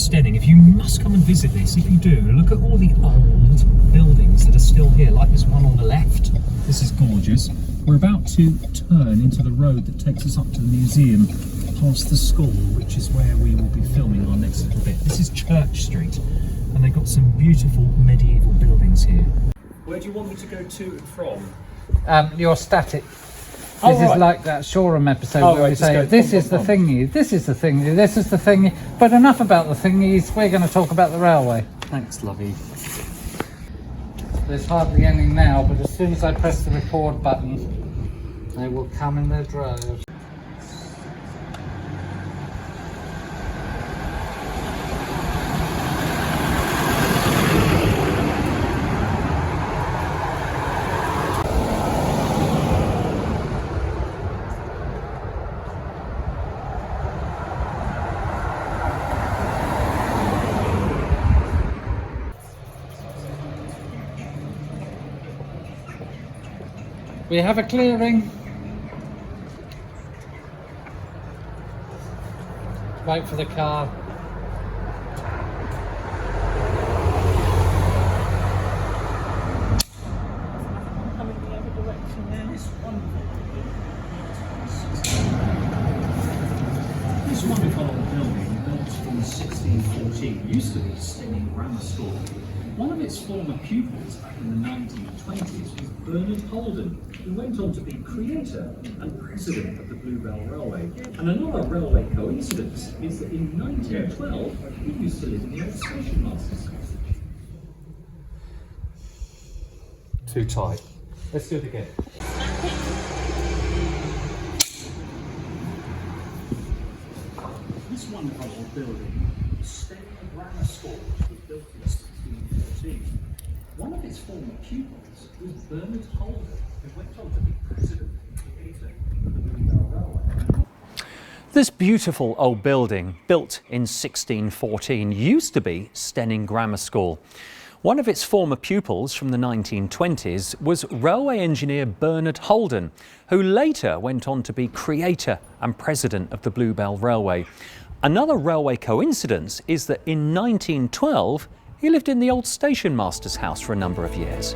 Steyning. If you must come and visit this, if you do, look at all the old buildings that are still here, like this one on the left. This is gorgeous. We're about to turn into the road that takes us up to the museum, past the school, which is where we will be filming our next little bit. This is Church Street, and they've got some beautiful medieval buildings here. Where do you want me to go to and from? You're static. This is like that Shoreham episode where we say, this is the thingy, this is the thingy, this is the thingy. But enough about the thingies, we're going to talk about the railway. Thanks, lovey. There's hardly any now, but as soon as I press the record button, they will come in their droves. We have a clearing. Wait for the car. Coming the other direction now. This wonderful old building, built in 1614, used to be Steyning Grammar School. One of its former pupils back in the 1920s was Bernard Holden, who went on to be creator and president of the Bluebell Railway. And another railway coincidence is that in 1912, he used to live in the old station master's house. Too tight. Let's do it again. This wonderful old building, Steyning Grammar School, was built in 1614. One of its former pupils was Bernard Holden, who went on to be president and creator of the Bluebell Railway. This beautiful old building, built in 1614, used to be Steyning Grammar School. One of its former pupils from the 1920s was railway engineer Bernard Holden, who later went on to be creator and president of the Bluebell Railway. Another railway coincidence is that in 1912, he lived in the old station master's house for a number of years.